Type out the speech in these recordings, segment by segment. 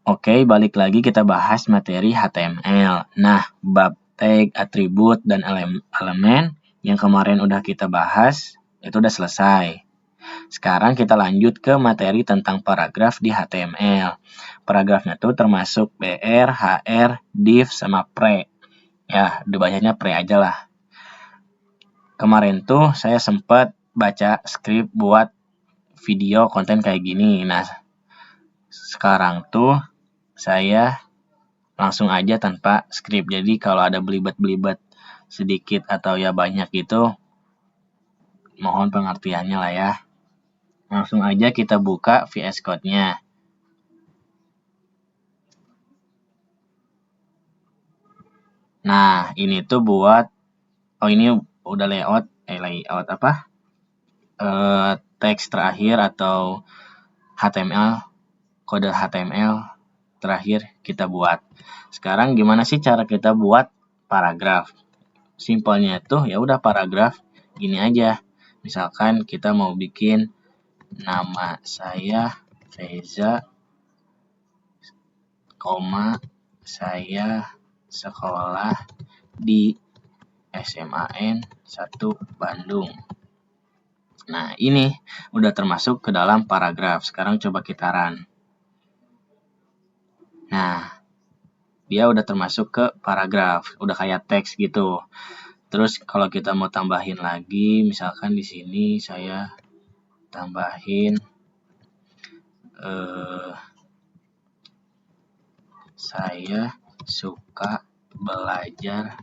Oke, balik lagi kita bahas materi HTML. Nah, bab tag, atribut, dan elemen yang kemarin udah kita bahas, itu udah selesai. Sekarang kita lanjut ke materi tentang paragraf di HTML. Paragrafnya tuh termasuk BR, HR, div, sama pre. Ya, dibacanya pre aja lah. Kemarin tuh saya sempat baca skrip buat video konten kayak gini. Nah, sekarang tuh saya langsung aja tanpa skrip. Jadi kalau ada belibet-belibet sedikit atau ya banyak gitu, mohon pengertiannya lah ya. Langsung aja kita buka VS Code-nya. Nah, ini tuh buat, ini udah layout apa? Teks terakhir atau HTML, kode HTML terakhir kita buat. Sekarang gimana sih cara kita buat paragraf? Simpelnya tuh ya udah paragraf gini aja. Misalkan kita mau bikin nama saya Reza, saya sekolah di SMAN 1 Bandung. Nah, ini udah termasuk ke dalam paragraf. Sekarang coba kita run. Nah, dia udah termasuk ke paragraf, udah kayak teks gitu. Terus kalau kita mau tambahin lagi, misalkan di sini saya tambahin saya suka belajar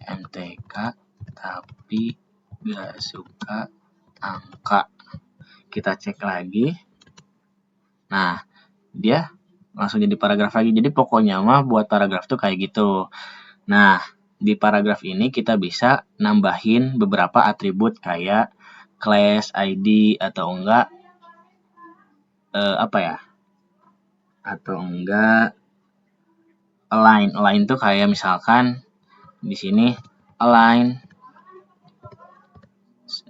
MTK tapi gak suka angka. Kita cek lagi. Nah, dia langsung jadi paragraf lagi. Jadi pokoknya mah buat paragraf tuh kayak gitu. Nah, di paragraf ini kita bisa nambahin beberapa atribut kayak class, ID, atau enggak atau enggak align. Align tuh kayak misalkan di sini align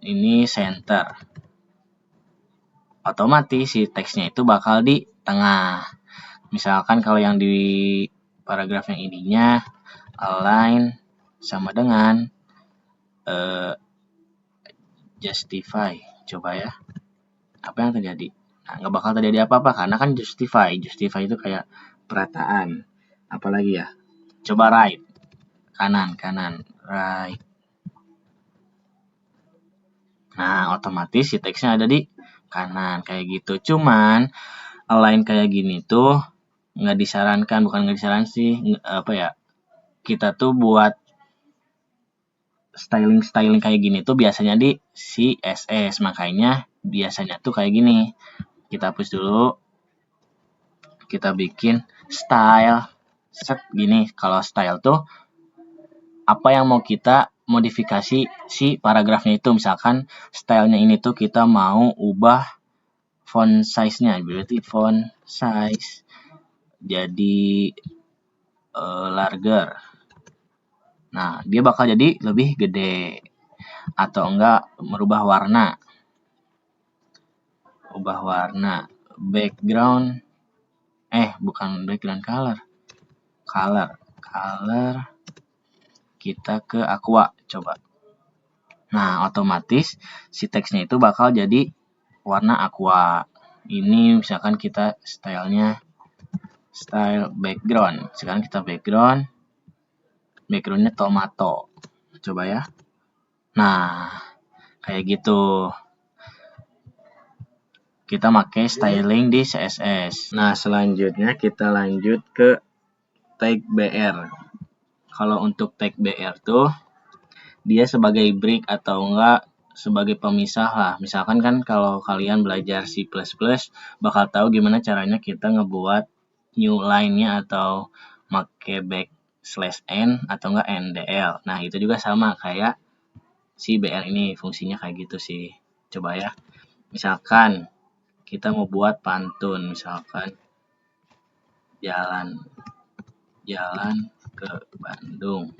ini center. Otomatis si teksnya itu bakal di tengah. Misalkan kalau yang di paragraf yang ininya align sama dengan justify. Coba ya. Apa yang terjadi? Nah, nggak bakal terjadi apa-apa karena kan justify. Justify itu kayak perataan. Apalagi ya? Coba right. Kanan, right. Nah, otomatis si teksnya ada di kanan kayak gitu. Cuman align kayak gini tuh nggak disarankan, bukan nggak disarankan sih, kita tuh buat styling kayak gini tuh biasanya di CSS, makanya biasanya tuh kayak gini. Kita hapus dulu, kita bikin style set gini. Kalau style tuh apa yang mau kita modifikasi si paragrafnya itu. Misalkan stylenya ini tuh kita mau ubah font size-nya, berarti font size jadi larger. Nah, dia bakal jadi lebih gede. Atau enggak merubah warna. Ubah warna. Background. Bukan background color. Color. Kita ke aqua. Coba. Nah, otomatis si teksnya itu bakal jadi warna aqua. Ini misalkan kita stylenya style background. Sekarang kita backgroundnya tomato. Coba ya. Nah, kayak gitu. Kita pakai styling di CSS. Nah, selanjutnya kita lanjut ke tag BR. Kalau untuk tag BR tuh dia sebagai break atau enggak sebagai pemisah lah. Misalkan kan kalau kalian belajar C++ bakal tahu gimana caranya kita ngebuat new line-nya atau make backslash n atau enggak NDL. Nah, itu juga sama kayak si BR ini, fungsinya kayak gitu sih. Coba ya. Misalkan kita mau buat pantun, misalkan jalan ke Bandung,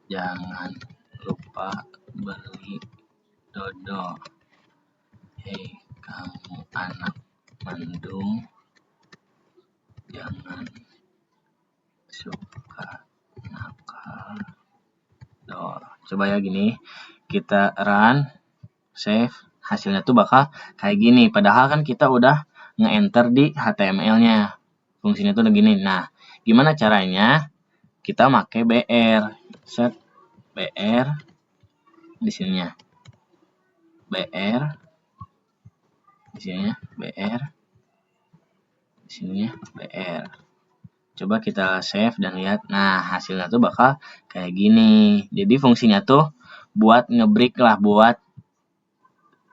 jangan lupa beli dodol. Hei kamu anak Bandung, Coba ya gini, kita run, save, hasilnya tuh bakal kayak gini. Padahal kan kita udah nge-enter di HTML-nya. Fungsinya tuh begini. Nah, gimana caranya? Kita pakai BR. Set BR di sininya. BR di sininya, BR di sininya, BR. Coba kita save dan lihat. Nah, hasilnya tuh bakal kayak gini. Jadi fungsinya tuh buat nge-break lah, buat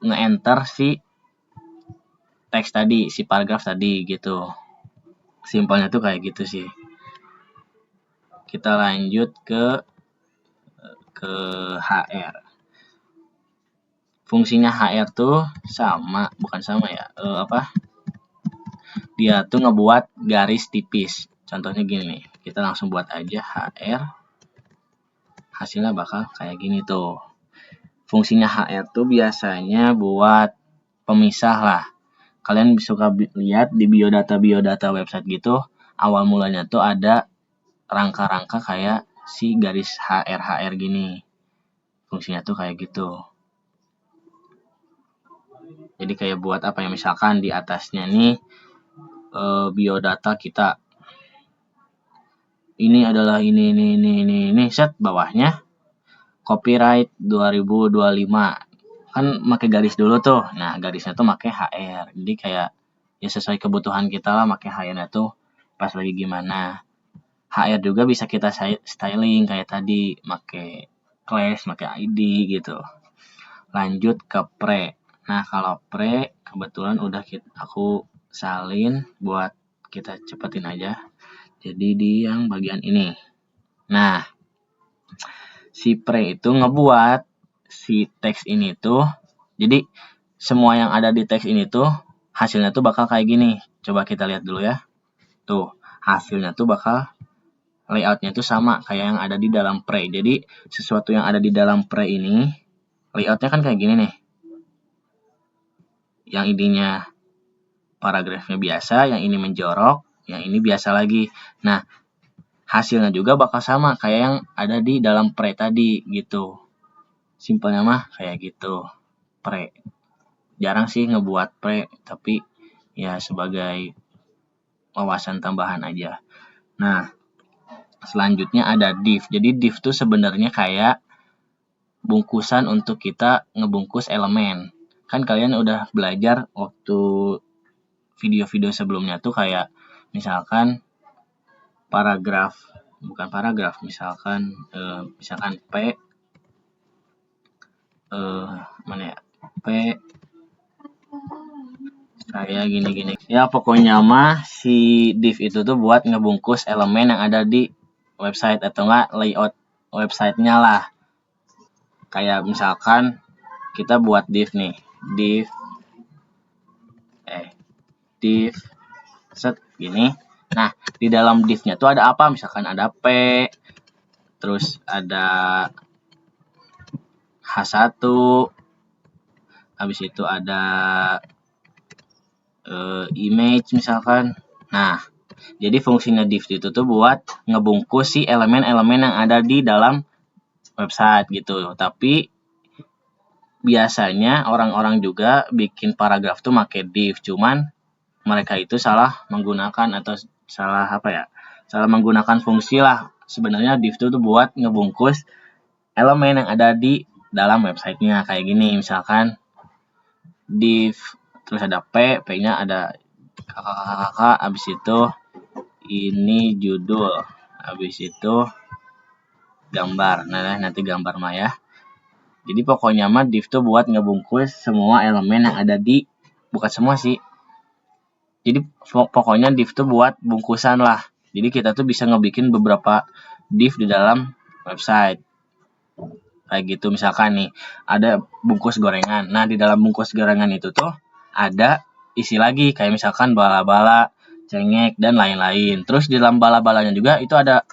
nge-enter si teks tadi, si paragraf tadi gitu. Simpelnya tuh kayak gitu sih. Kita lanjut ke HR. Fungsinya HR tuh sama, bukan sama ya. Dia tuh ngebuat garis tipis. Contohnya gini nih. Kita langsung buat aja HR. Hasilnya bakal kayak gini tuh. Fungsinya HR tuh biasanya buat pemisah lah. Kalian suka lihat di biodata website gitu, awal mulanya tuh ada rangka-rangka kayak si garis HR gini. Fungsinya tuh kayak gitu. Jadi kayak buat apa ya, misalkan di atasnya nih biodata kita. Ini adalah ini, set bawahnya copyright 2025. Kan pakai garis dulu tuh. Nah, garisnya tuh pakai HR. Jadi kayak ya sesuai kebutuhan kita lah pakai HR-nya tuh pas lagi gimana. HR juga bisa kita styling kayak tadi, pakai class, pakai ID gitu. Lanjut ke pre. Nah, kalau pre kebetulan udah aku salin buat kita cepetin aja. Jadi di yang bagian ini. Nah, si pre itu ngebuat si teks ini tuh, jadi semua yang ada di teks ini tuh hasilnya tuh bakal kayak gini. Coba kita lihat dulu ya. Tuh, hasilnya tuh bakal layoutnya tuh sama kayak yang ada di dalam pre. Jadi sesuatu yang ada di dalam pre ini layoutnya kan kayak gini nih. Yang ininya paragrafnya biasa, yang ini menjorok, yang ini biasa lagi. Nah, hasilnya juga bakal sama kayak yang ada di dalam pre tadi gitu. Simpelnya mah kayak gitu. Pre. Jarang sih ngebuat pre, tapi ya sebagai wawasan tambahan aja. Nah, selanjutnya ada div. Jadi div tuh sebenarnya kayak bungkusan untuk kita ngebungkus elemen. Kan kalian udah belajar waktu video-video sebelumnya tuh kayak misalkan paragraf, bukan paragraf, misalkan P mana ya? P kayak gini-gini. Ya pokoknya mah si div itu tuh buat ngebungkus elemen yang ada di website atau enggak layout websitenya lah. Kayak misalkan kita buat div nih, div set gini. Nah, di dalam div-nya tuh ada apa? Misalkan ada P, terus ada H1, habis itu ada image misalkan. Nah, jadi fungsinya div itu tuh buat ngebungkus si elemen-elemen yang ada di dalam website gitu. Tapi biasanya orang-orang juga bikin paragraf tuh pakai div, cuman mereka itu salah menggunakan atau salah apa ya? Salah menggunakan fungsi lah. Sebenarnya div itu tuh buat ngebungkus elemen yang ada di dalam websitenya kayak gini. Misalkan div terus ada P-nya ada kakak, habis itu ini judul, habis itu gambar. Nah, nanti gambar mah ya. Jadi pokoknya mah div tuh buat ngebungkus semua elemen yang ada di, bukan semua sih. Jadi pokoknya div tuh buat bungkusan lah. Jadi kita tuh bisa ngebikin beberapa div di dalam website. Kayak gitu misalkan nih, ada bungkus gorengan. Nah, di dalam bungkus gorengan itu tuh ada isi lagi kayak misalkan bala-bala, cengek dan lain-lain. Terus di dalam bala-balanya juga itu ada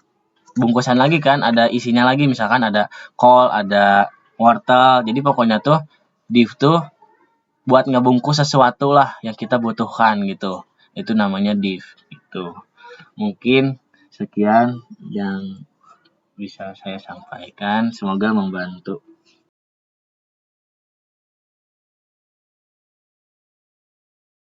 bungkusan lagi kan, ada isinya lagi, misalkan ada kol, ada wortel. Jadi pokoknya tuh div tuh buat ngebungkus sesuatu lah yang kita butuhkan gitu. Itu namanya div gitu. Mungkin sekian yang bisa saya sampaikan. Semoga membantu.